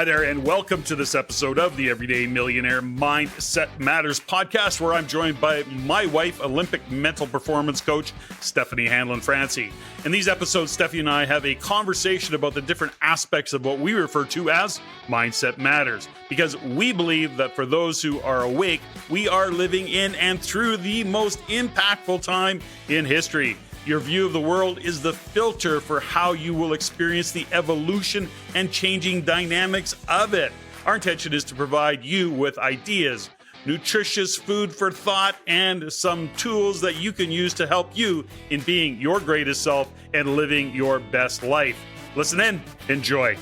Hi there, and welcome to this episode of the Everyday Millionaire Mindset Matters podcast, where I'm joined by my wife, Olympic mental performance coach, Steffany-Hanlen Francey. In these episodes, Steffi and I have a conversation about the different aspects of what we refer to as Mindset Matters, because we believe that for those who are awake, we are living in and through the most impactful time in history. Your view of the world is the filter for how you will experience the evolution and changing dynamics of it. Our intention is to provide you with ideas, nutritious food for thought, and some tools that you can use to help you in being your greatest self and living your best life. Listen in, enjoy.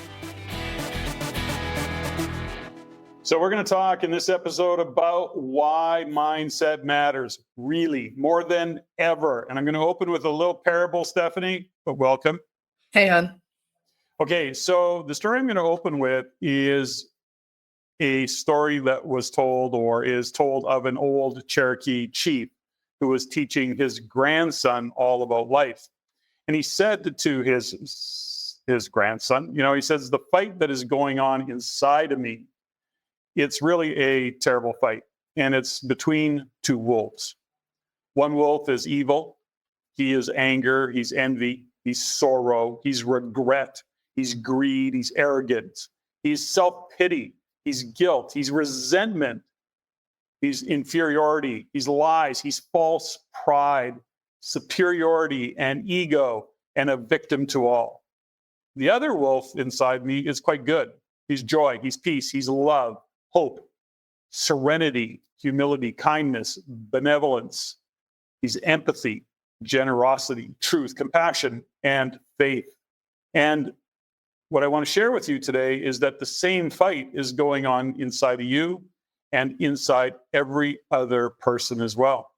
So we're going to talk in this episode about why mindset matters, really, more than ever. And I'm going to open with a little parable, Steffany, but welcome. Hey, hon. Okay, so the story I'm going to open with is a story that was told or is told of an old Cherokee chief who was teaching his grandson all about life. And he said to his grandson, he says, the fight that is going on inside of me, it's really a terrible fight, and it's between two wolves. One wolf is evil. He is anger. He's envy. He's sorrow. He's regret. He's greed. He's arrogance. He's self-pity. He's guilt. He's resentment. He's inferiority. He's lies. He's false pride, superiority, and ego, and a victim to all. The other wolf inside me is quite good. He's joy. He's peace. He's love. Hope, serenity, humility, kindness, benevolence. He's empathy, generosity, truth, compassion, and faith. And what I want to share with you today is that the same fight is going on inside of you and inside every other person as well.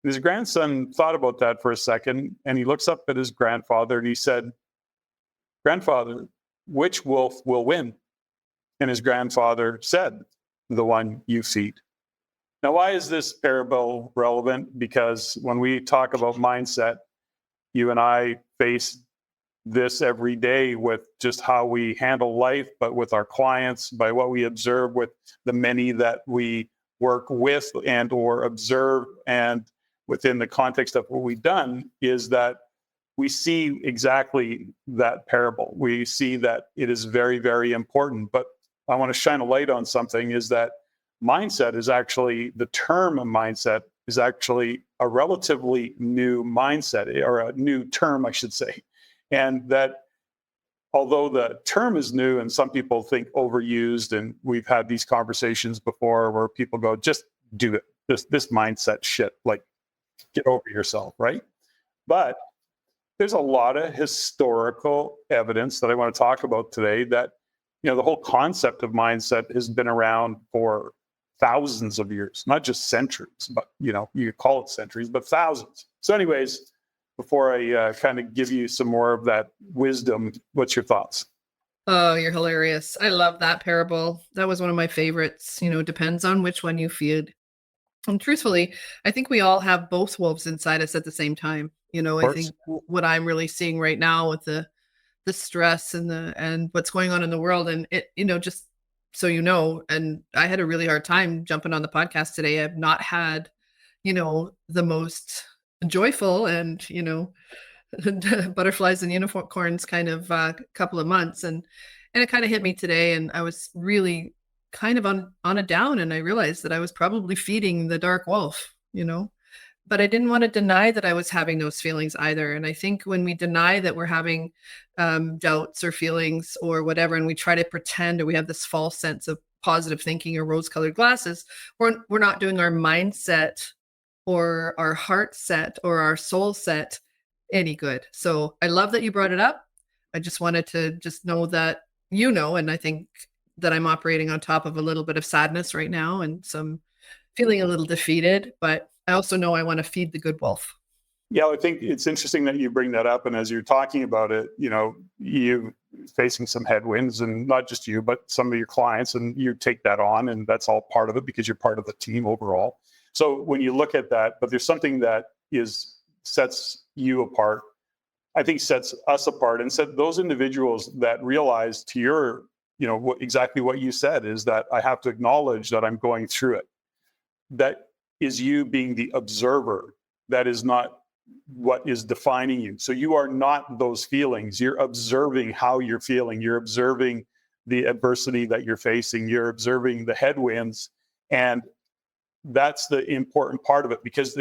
His grandson thought about that for a second, and he looks up at his grandfather and he said, "Grandfather, which wolf will win?" And his grandfather said, "The one you feed." Now, why is this parable relevant? Because when we talk about mindset, you and I face this every day with just how we handle life, but with our clients, by what we observe with the many that we work with and or observe. And within the context of what we've done is that we see exactly that parable. We see that it is very, very important. But I want to shine a light on something, is that mindset is actually, the term mindset is actually a relatively new mindset, or a new term, I should say. And that although the term is new and some people think overused, and we've had these conversations before where people go, just do it. This mindset shit, like get over yourself, right? But there's a lot of historical evidence that I want to talk about today that the whole concept of mindset has been around for thousands of years, not just centuries, but, you call it centuries, but thousands. So anyways, before I kind of give you some more of that wisdom, what's your thoughts? Oh, you're hilarious. I love that parable. That was one of my favorites. Depends on which one you feed. And truthfully, I think we all have both wolves inside us at the same time. I think what I'm really seeing right now with the stress and what's going on in the world, and it, just so and I had a really hard time jumping on the podcast today. I've not had, the most joyful and, butterflies and unicorns kind of couple of months. And it kind of hit me today, and I was really kind of on a down, and I realized that I was probably feeding the dark wolf, but I didn't want to deny that I was having those feelings either. And I think when we deny that we're having doubts or feelings or whatever, and we try to pretend, or we have this false sense of positive thinking or rose-colored glasses, we're not doing our mindset or our heart set or our soul set any good. So I love that you brought it up. I just wanted to just know that, and I think that I'm operating on top of a little bit of sadness right now and some feeling a little defeated, but I also know I want to feed the good wolf. Yeah, I think it's interesting that you bring that up. And as you're talking about it, you facing some headwinds, and not just you, but some of your clients, and you take that on, and that's all part of it because you're part of the team overall. So when you look at that, but there's something that sets you apart, I think sets us apart, and set those individuals that realize, to your exactly what you said, is that I have to acknowledge that I'm going through it. That is you being the observer. That is not what is defining you. So you are not those feelings. You're observing how you're feeling. You're observing the adversity that you're facing. You're observing the headwinds. And that's the important part of it, because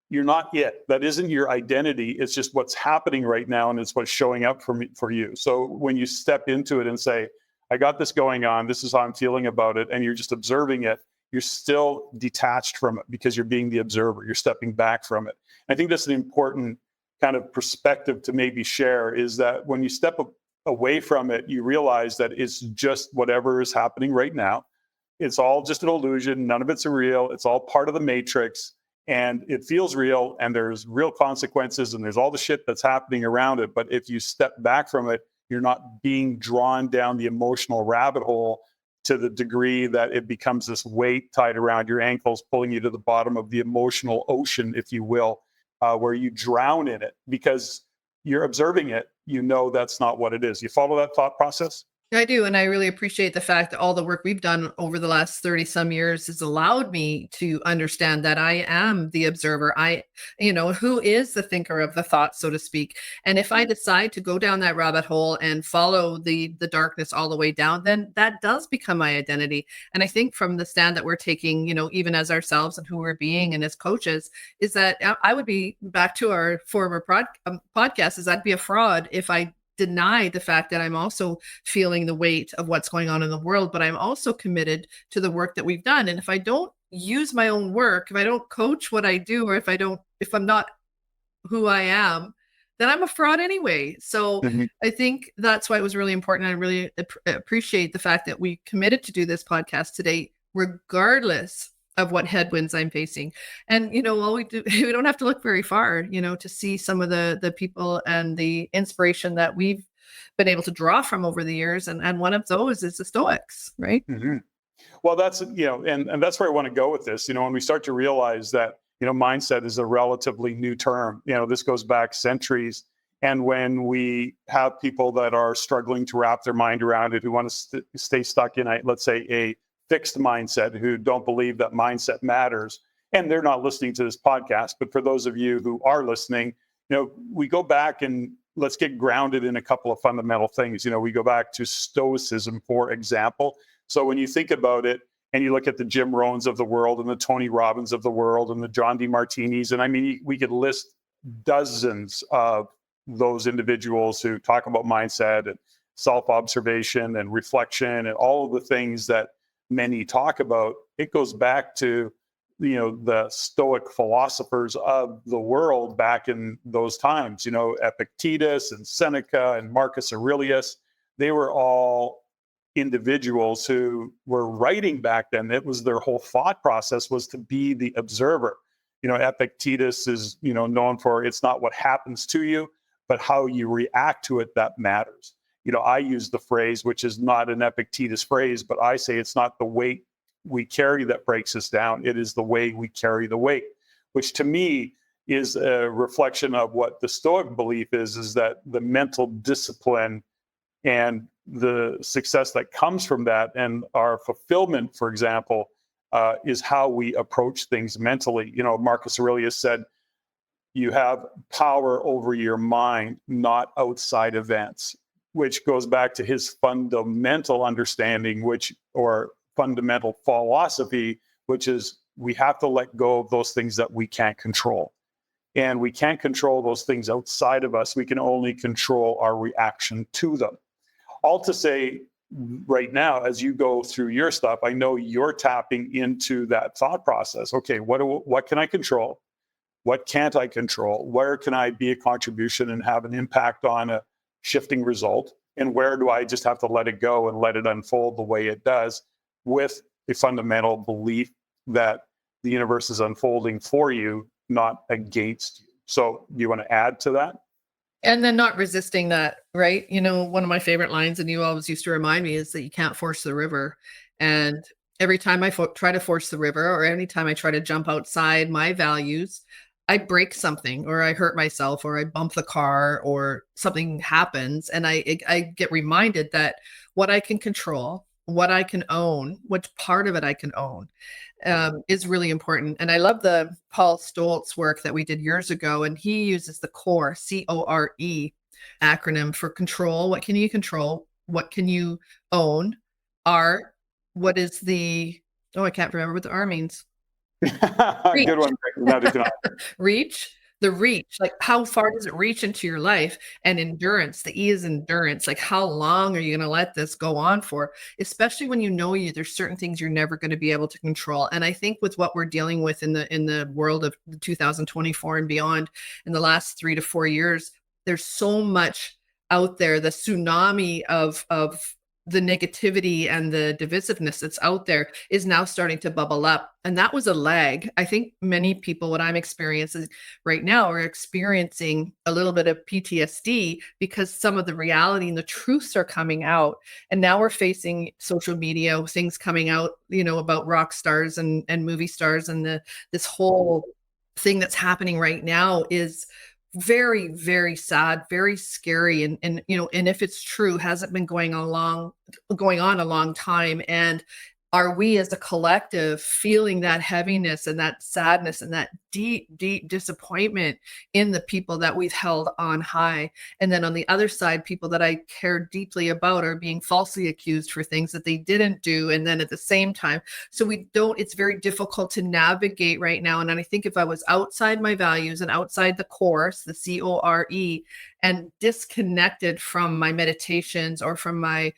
you're not it. That isn't your identity. It's just what's happening right now, and it's what's showing up for you. So when you step into it and say, I got this going on, this is how I'm feeling about it, and you're just observing it, you're still detached from it because you're being the observer. You're stepping back from it. I think that's an important kind of perspective to maybe share, is that when you step away from it, you realize that it's just whatever is happening right now. It's all just an illusion. None of it's real. It's all part of the matrix, and it feels real, and there's real consequences, and there's all the shit that's happening around it. But if you step back from it, you're not being drawn down the emotional rabbit hole to the degree that it becomes this weight tied around your ankles, pulling you to the bottom of the emotional ocean, if you will, where you drown in it because you're observing it. That's not what it is. You follow that thought process? I do. And I really appreciate the fact that all the work we've done over the last 30 some years has allowed me to understand that I am the observer. Who is the thinker of the thought, so to speak. And if I decide to go down that rabbit hole and follow the darkness all the way down, then that does become my identity. And I think from the stand that we're taking, even as ourselves and who we're being and as coaches, is that I would be, back to our former podcast, is I'd be a fraud if I deny the fact that I'm also feeling the weight of what's going on in the world, but I'm also committed to the work that we've done. And if I don't use my own work, if I don't coach what I do, or if I'm not who I am, then I'm a fraud anyway. So I think that's why it was really important. I really appreciate the fact that we committed to do this podcast today, regardless of what headwinds I'm facing. And, all we don't have to look very far, to see some of the people and the inspiration that we've been able to draw from over the years. And one of those is the Stoics, right? Mm-hmm. Well, that's, and that's where I want to go with this, when we start to realize that, mindset is a relatively new term. This goes back centuries. And when we have people that are struggling to wrap their mind around it, who want to stay stuck in, let's say, a fixed mindset, who don't believe that mindset matters, and they're not listening to this podcast. But for those of you who are listening, we go back and let's get grounded in a couple of fundamental things. We go back to Stoicism, for example. So when you think about it and you look at the Jim Rohns of the world and the Tony Robbins of the world and the John DeMartinis, and I mean, we could list dozens of those individuals who talk about mindset and self-observation and reflection and all of the things that many talk about. It goes back to, the Stoic philosophers of the world back in those times, Epictetus and Seneca and Marcus Aurelius. They were all individuals who were writing back then. It was their whole thought process was to be the observer. Epictetus is, known for, it's not what happens to you, but how you react to it that matters. I use the phrase, which is not an Epictetus phrase, but I say it's not the weight we carry that breaks us down. It is the way we carry the weight, which to me is a reflection of what the Stoic belief is that the mental discipline and the success that comes from that and our fulfillment, for example, is how we approach things mentally. Marcus Aurelius said, you have power over your mind, not outside events, which goes back to his fundamental understanding, or fundamental philosophy, which is we have to let go of those things that we can't control. And we can't control those things outside of us. We can only control our reaction to them. All to say, right now, as you go through your stuff, I know you're tapping into that thought process. Okay, what can I control? What can't I control? Where can I be a contribution and have an impact on a shifting result? And where do I just have to let it go and let it unfold the way it does, with a fundamental belief that the universe is unfolding for you, not against you? So do you want to add to that? And then not resisting that, right? One of my favorite lines, and you always used to remind me, is that you can't force the river. And every time I try to force the river, or anytime I try to jump outside my values, I break something, or I hurt myself, or I bump the car, or something happens, and I get reminded that what I can control, what I can own, which part of it I can own, is really important. And I love the Paul Stoltz work that we did years ago, and he uses the CORE, CORE acronym for control. What can you control? What can you own? R, what is the, oh, I can't remember what the R means. Reach. Good one. Reach, the reach, like how far does it reach into your life? And endurance, the E is endurance, like how long are you going to let this go on for? Especially when there's certain things you're never going to be able to control. And I think with what we're dealing with in the world of 2024 and beyond, in the last 3 to 4 years, there's so much out there, the tsunami of the negativity and the divisiveness that's out there is now starting to bubble up. And that was a lag. I think many people, what I'm experiencing right now, are experiencing a little bit of PTSD because some of the reality and the truths are coming out. And now we're facing social media, things coming out, about rock stars and movie stars. And this whole thing that's happening right now is very, very sad, very scary. And if it's true, hasn't been going on a long time. And are we as a collective feeling that heaviness and that sadness and that deep, deep disappointment in the people that we've held on high? And then on the other side, people that I care deeply about are being falsely accused for things that they didn't do. And then at the same time, so it's very difficult to navigate right now. And I think if I was outside my values and outside the course, the CORE, and disconnected from my meditations or from my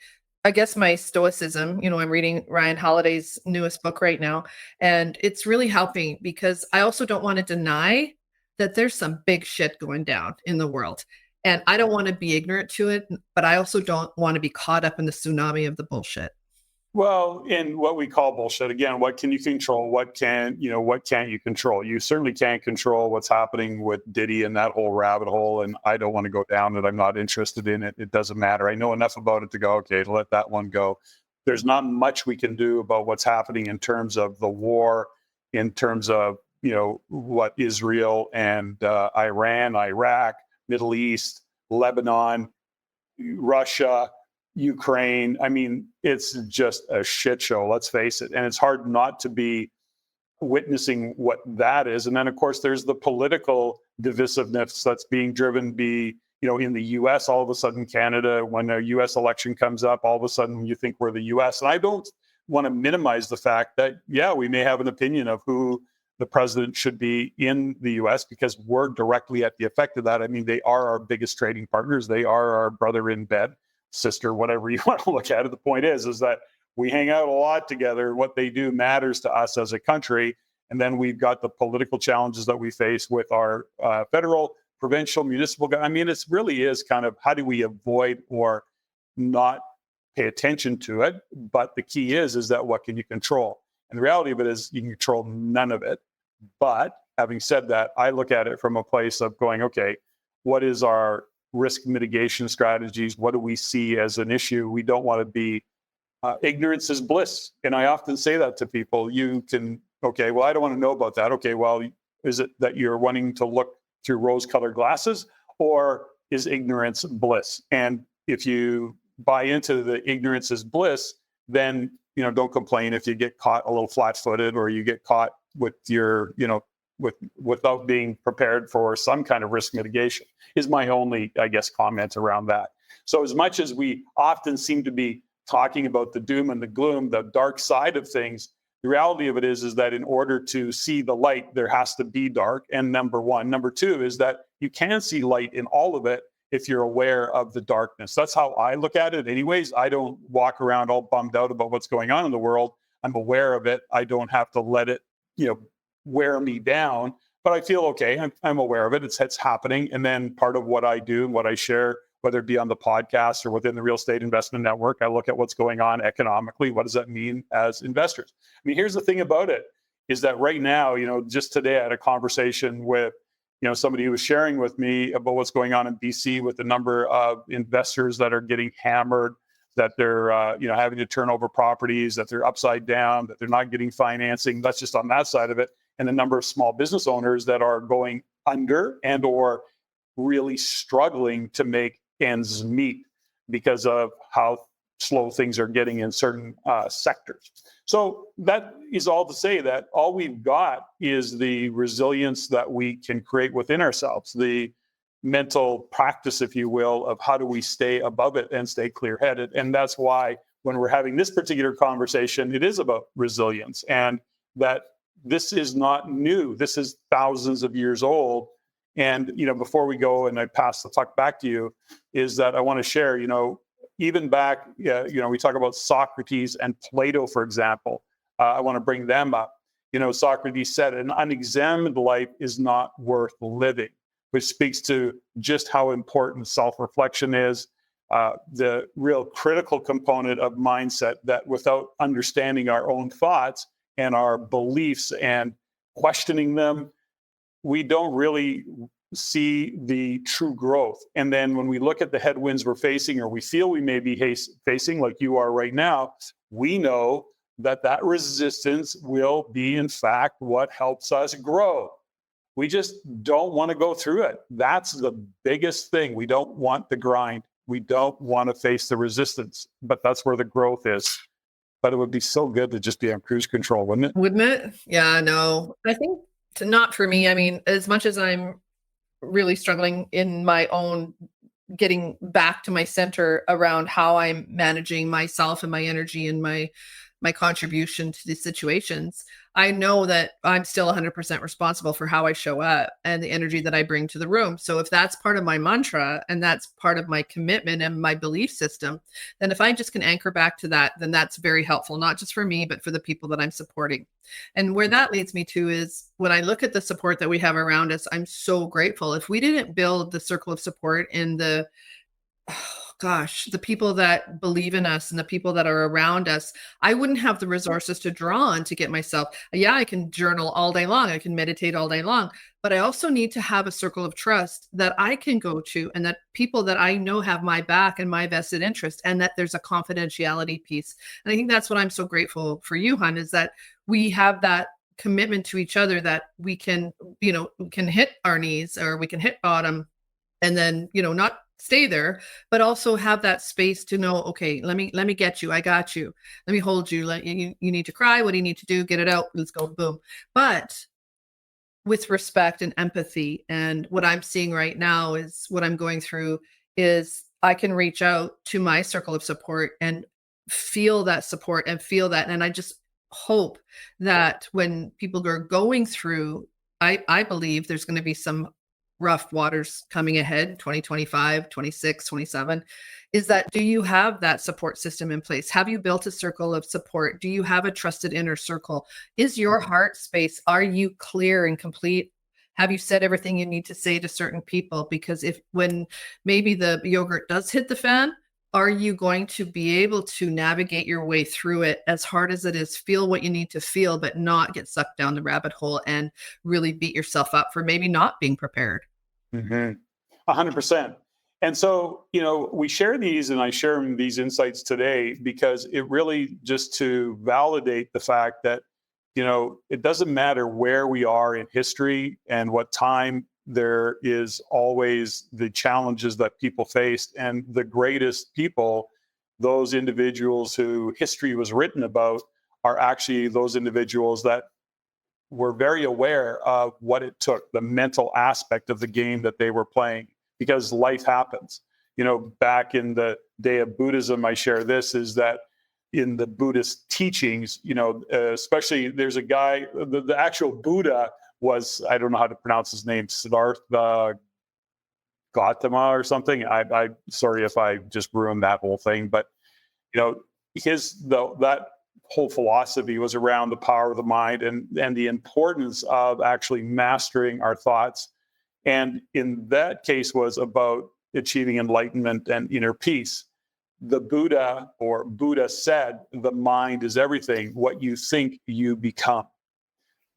stoicism, I'm reading Ryan Holiday's newest book right now, and it's really helping because I also don't want to deny that there's some big shit going down in the world. And I don't want to be ignorant to it, but I also don't want to be caught up in the tsunami of the bullshit. Well, in what we call bullshit, again, what can you control? What can't you control? You certainly can't control what's happening with Diddy and that whole rabbit hole. And I don't want to go down it. I'm not interested in it. It doesn't matter. I know enough about it to go, okay, let that one go. There's not much we can do about what's happening in terms of the war, in terms of, what Israel and Iran, Iraq, Middle East, Lebanon, Russia, Ukraine. I mean, it's just a shit show, let's face it. And it's hard not to be witnessing what that is. And then, of course, there's the political divisiveness that's being driven in the US. All of a sudden, Canada, when a US election comes up, all of a sudden you think we're the US. And I don't want to minimize the fact that, we may have an opinion of who the president should be in the US because we're directly at the effect of that. I mean, they are our biggest trading partners. They are our brother in bed, sister, whatever you want to look at it. The point is that we hang out a lot together. What they do matters to us as a country. And then we've got the political challenges that we face with our federal, provincial, municipal. I mean, it really is kind of how do we avoid or not pay attention to it? But the key is that what can you control? And the reality of it is you can control none of it. But having said that, I look at it from a place of going, okay, what is our risk mitigation strategies? What do we see as an issue? We don't want to be ignorance is bliss. And I often say that to people. You can, okay, well, I don't want to know about that. Okay, well, is it that you're wanting to look through rose-colored glasses, or is ignorance bliss? And if you buy into the ignorance is bliss, then, don't complain if you get caught a little flat-footed or you get caught with your, without being prepared for some kind of risk mitigation, is my only, comment around that. So as much as we often seem to be talking about the doom and the gloom, the dark side of things, the reality of it is that in order to see the light, there has to be dark. And number one. Number two is that you can see light in all of it if you're aware of the darkness. That's how I look at it anyways. I don't walk around all bummed out about what's going on in the world. I'm aware of it. I don't have to let it, wear me down, but I feel okay. I'm aware of it. It's happening. And then part of what I do and what I share, whether it be on the podcast or within the Real Estate Investment Network, I look at what's going on economically. What does that mean as investors? I mean, here's the thing about it is that right now, just today I had a conversation with, somebody who was sharing with me about what's going on in BC with the number of investors that are getting hammered, that they're, having to turn over properties, that they're upside down, that they're not getting financing. That's just on that side of it. and the number of small business owners that are going under and or really struggling to make ends meet because of how slow things are getting in certain sectors. So that is all to say that all we've got is the resilience that we can create within ourselves, the mental practice, if you will, of how do we stay above it and stay clear-headed. And that's why when we're having this particular conversation, it is about resilience, and that this is not new. This is thousands of years old. And, before we go and I pass the puck back to you, is that I want to share, even back, we talk about Socrates and Plato, for example. I want to bring them up. Socrates said, an unexamined life is not worth living, which speaks to just how important self-reflection is, the real critical component of mindset, that without understanding our own thoughts and our beliefs and questioning them, we don't really see the true growth. And then when we look at the headwinds we're facing, or we feel we may be facing, like you are right now, we know that that resistance will be, in fact, what helps us grow. We just don't want to go through it. That's the biggest thing. We don't want the grind. We don't want to face the resistance, but that's where the growth is. But it would be so good to just be on cruise control, wouldn't it? Wouldn't it? Yeah, no. I think not for me. I mean, as much as I'm really struggling in my own getting back to my center around how I'm managing myself and my energy and my contribution to these situations, I know that I'm still 100% responsible for how I show up and the energy that I bring to the room. So if that's part of my mantra and that's part of my commitment and my belief system, then if I just can anchor back to that, then that's very helpful, not just for me, but for the people that I'm supporting. And where that leads me to is when I look at the support that we have around us, I'm so grateful. If we didn't build the circle of support and the people that believe in us and the people that are around us, I wouldn't have the resources to draw on to get myself. Yeah, I can journal all day long. I can meditate all day long, but I also need to have a circle of trust that I can go to, and that people that I know have my back and my vested interest, and that there's a confidentiality piece. And I think that's what I'm so grateful for you, Hun, is that we have that commitment to each other, that we can, we can hit our knees or we can hit bottom and then, not stay there, but also have that space to know, okay, let me get you. I got you. Let me hold you. You need to cry. What do you need to do? Get it out. Let's go. Boom. But with respect and empathy. And what I'm seeing right now is what I'm going through is I can reach out to my circle of support and feel that support and feel that. And I just hope that when people are going through, I believe there's going to be some rough waters coming ahead, 2025, 26, 27, is that, do you have that support system in place? Have you built a circle of support? Do you have a trusted inner circle? Is your heart space, are you clear and complete? Have you said everything you need to say to certain people? Because when maybe the yogurt does hit the fan, are you going to be able to navigate your way through it, as hard as it is, feel what you need to feel, but not get sucked down the rabbit hole and really beat yourself up for maybe not being prepared? 100%. And so, we share these, and I share these insights today because it really just to validate the fact that, it doesn't matter where we are in history and what time, there is always the challenges that people faced. And the greatest people, those individuals who history was written about, are actually those individuals that were very aware of what it took, the mental aspect of the game that they were playing, because life happens. Back in the day of Buddhism, I share this, is that in the Buddhist teachings, especially there's a guy, the actual Buddha was, I don't know how to pronounce his name, Siddhartha Gautama or something. I sorry if I just ruined that whole thing, but that whole philosophy was around the power of the mind and the importance of actually mastering our thoughts. And in that case was about achieving enlightenment and inner peace. The Buddha said, the mind is everything. What you think, you become,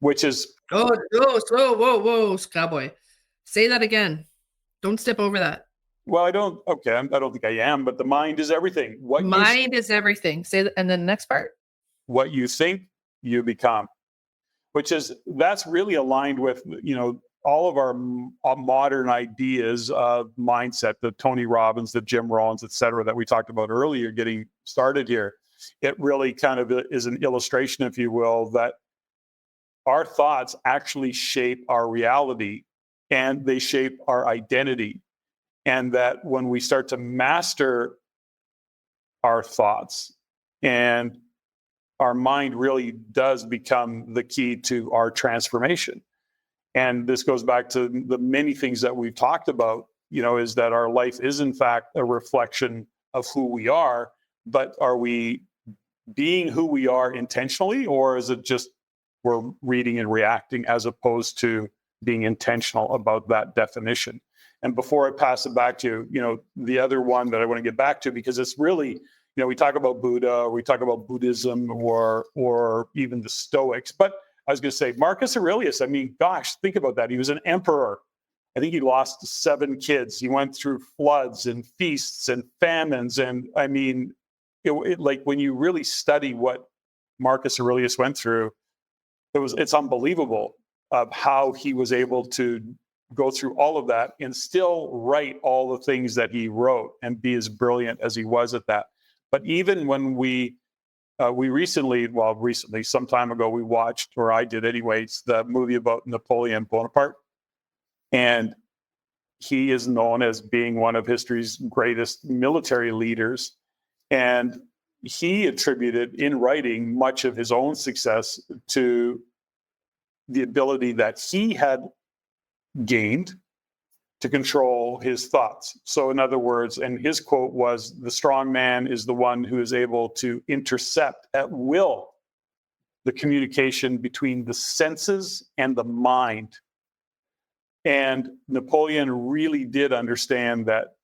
which is... Whoa, cowboy. Say that again. Don't step over that. Well, I don't think I am, but the mind is everything. Mind is everything. Say that, and then the next part. What you think, you become, that's really aligned with, all of our modern ideas of mindset, the Tony Robbins, the Jim Rohns, et cetera, that we talked about earlier, getting started here. It really kind of is an illustration, if you will, that our thoughts actually shape our reality and they shape our identity. And that when we start to master our thoughts, and our mind really does become the key to our transformation. And this goes back to the many things that we've talked about, is that our life is in fact a reflection of who we are, but are we being who we are intentionally, or is it just we're reading and reacting as opposed to being intentional about that definition? And before I pass it back to you, the other one that I want to get back to, because it's really, we talk about Buddha, or we talk about Buddhism, or even the Stoics, but I was going to say Marcus Aurelius. I mean, gosh, think about that. He was an emperor. I think he lost 7 kids. He went through floods and feasts and famines. And I mean, like when you really study what Marcus Aurelius went through, it's unbelievable of how he was able to go through all of that and still write all the things that he wrote and be as brilliant as he was at that. But even when we recently, some time ago, we watched, or I did anyways, the movie about Napoleon Bonaparte. And he is known as being one of history's greatest military leaders. And he attributed in writing much of his own success to the ability that he had gained to control his thoughts. So in other words, and his quote was, "The strong man is the one who is able to intercept at will the communication between the senses and the mind." And Napoleon really did understand that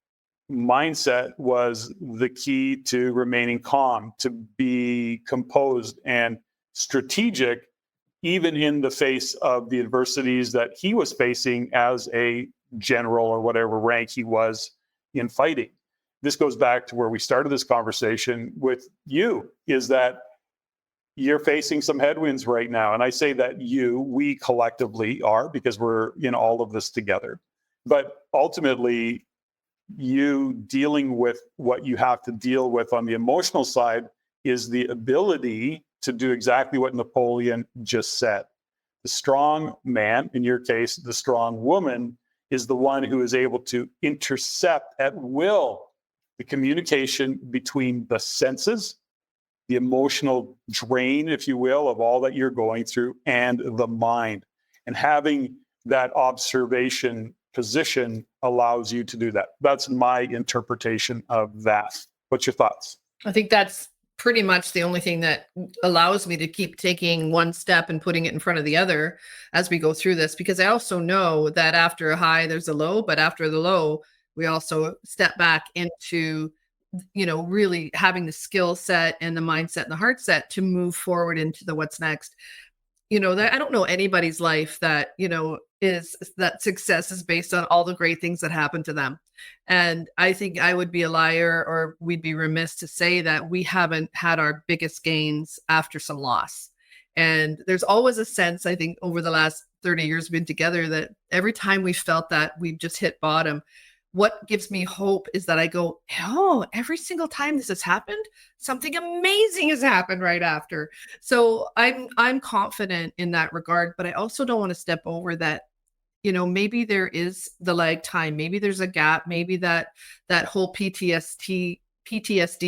mindset was the key to remaining calm, to be composed and strategic, even in the face of the adversities that he was facing as a general or whatever rank he was in fighting. This goes back to where we started this conversation with you, is that you're facing some headwinds right now. And I say that we collectively are, because we're in all of this together. But ultimately, you dealing with what you have to deal with on the emotional side is the ability to do exactly what Napoleon just said. The strong man, in your case, the strong woman, is the one who is able to intercept at will the communication between the senses, the emotional drain, if you will, of all that you're going through, and the mind. And having that observation position allows you to do that. That's my interpretation of that. What's your thoughts? I think that's pretty much the only thing that allows me to keep taking one step and putting it in front of the other as we go through this, because I also know that after a high, there's a low, but after the low, we also step back into, really having the skill set and the mindset and the heart set to move forward into the what's next. I don't know anybody's life that, is that success is based on all the great things that happen to them. And I think I would be a liar, or we'd be remiss to say that we haven't had our biggest gains after some loss. And there's always a sense, I think, over the last 30 years we've been together, that every time we felt that we've just hit bottom, what gives me hope is that I go, oh, every single time this has happened, something amazing has happened right after. So I'm confident in that regard, but I also don't want to step over that, maybe there is the lag time, maybe there's a gap, maybe that whole PTSD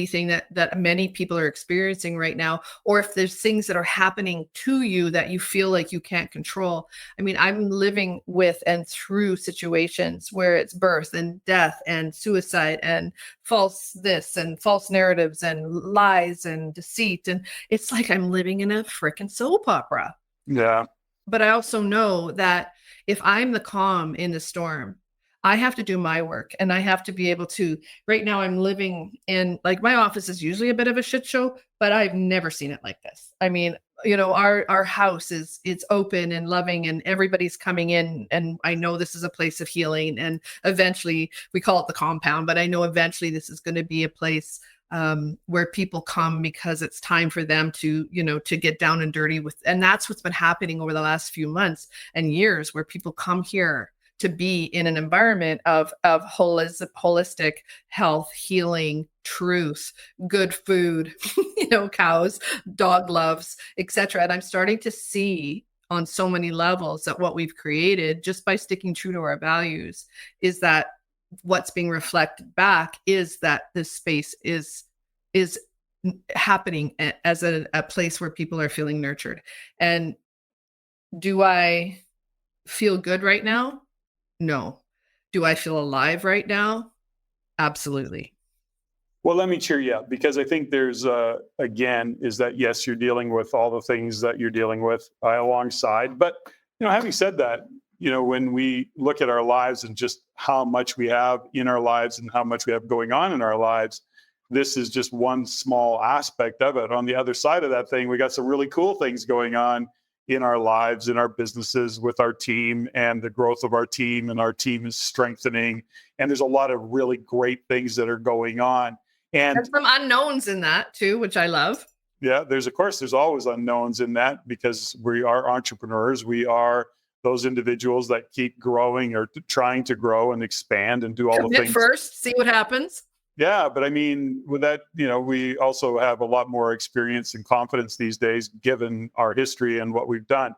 thing that many people are experiencing right now, or if there's things that are happening to you that you feel like you can't control. I mean, I'm living with and through situations where it's birth and death and suicide and false this and false narratives and lies and deceit. And it's like I'm living in a freaking soap opera. Yeah. But I also know that if I'm the calm in the storm, I have to do my work, and I have to be able to. Right now I'm living in, like, my office is usually a bit of a shit show, but I've never seen it like this. I mean, our house it's open and loving, and everybody's coming in, and I know this is a place of healing, and eventually we call it the compound, but I know eventually this is going to be a place where people come because it's time for them to, to get down and dirty with, and that's what's been happening over the last few months and years, where people come here to be in an environment of holistic health, healing, truth, good food, cows, dog loves, etc. And I'm starting to see on so many levels that what we've created just by sticking true to our values is that what's being reflected back is that this space is happening as a place where people are feeling nurtured. And do I feel good right now? No. Do I feel alive right now? Absolutely. Well, let me cheer you up, because I think there's, again, is that, yes, you're dealing with all the things that you're dealing with alongside. But, having said that, when we look at our lives and just how much we have in our lives and how much we have going on in our lives, this is just one small aspect of it. On the other side of that thing, we got some really cool things going on in our lives, in our businesses, with our team and the growth of our team, and our team is strengthening. And there's a lot of really great things that are going on. And there's some unknowns in that too, which I love. Yeah, there's always unknowns in that, because we are entrepreneurs. We are those individuals that keep growing or trying to grow and expand and do all the things. First, see what happens. Yeah, but I mean, with that, we also have a lot more experience and confidence these days, given our history and what we've done.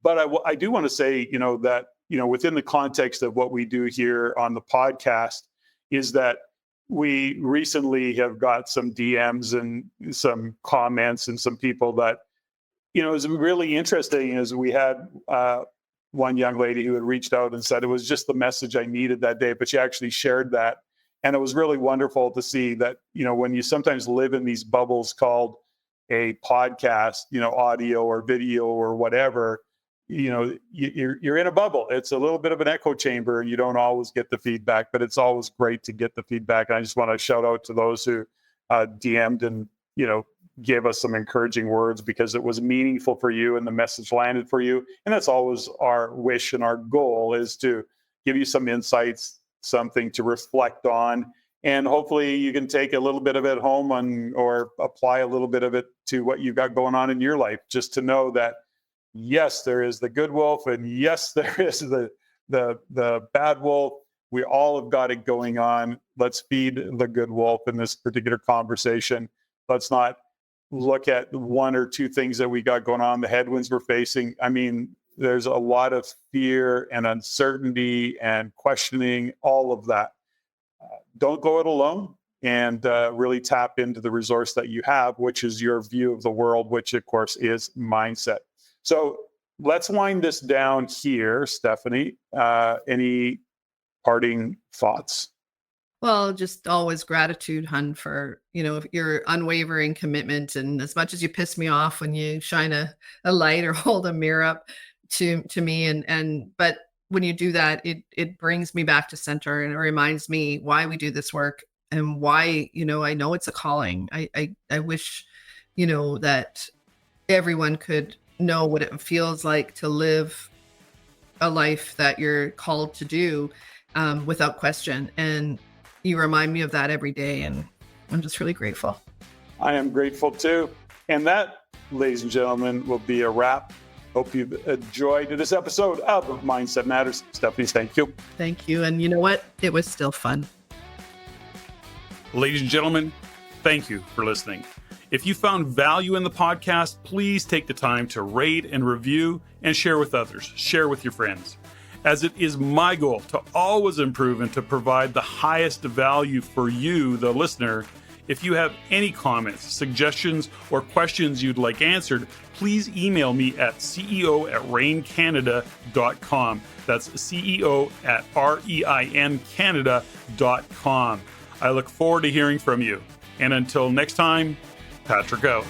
But I do want to say, that, within the context of what we do here on the podcast, is that we recently have got some DMs and some comments and some people that, is really interesting. Is we had one young lady who had reached out and said it was just the message I needed that day, but she actually shared that. And it was really wonderful to see that, when you sometimes live in these bubbles called a podcast, audio or video or whatever, you're in a bubble. It's a little bit of an echo chamber, and you don't always get the feedback, but it's always great to get the feedback. And I just want to shout out to those who DM'd and, gave us some encouraging words, because it was meaningful for you and the message landed for you. And that's always our wish and our goal, is to give you some insights, something to reflect on, and hopefully you can take a little bit of it home or apply a little bit of it to what you've got going on in your life, just to know that, yes, there is the good wolf, and yes, there is the bad wolf. We all have got it going on. Let's feed the good wolf in this particular conversation. Let's not look at one or two things that we got going on, the headwinds we're facing. I mean, there's a lot of fear and uncertainty and questioning, all of that. Don't go it alone, and really tap into the resource that you have, which is your view of the world, which of course is mindset. So let's wind this down here. Steffany, any parting thoughts? Well, just always gratitude, hun, for, your unwavering commitment. And as much as you piss me off when you shine a light or hold a mirror up to me, but when you do that, it brings me back to center, and it reminds me why we do this work, and why, I know it's a calling. I wish, that everyone could know what it feels like to live a life that you're called to do, without question. And you remind me of that every day, and I'm just really grateful. I am grateful too. And that, ladies and gentlemen, will be a wrap. Hope you've enjoyed this episode of Mindset Matters. Steffany, thank you. Thank you. And you know what? It was still fun. Ladies and gentlemen, thank you for listening. If you found value in the podcast, please take the time to rate and review and share with others. Share with your friends. As it is my goal to always improve and to provide the highest value for you, the listener. If you have any comments, suggestions, or questions you'd like answered, please email me at ceo@reincanada.com. That's ceo@reincanada.com. I look forward to hearing from you. And until next time, Patrick out.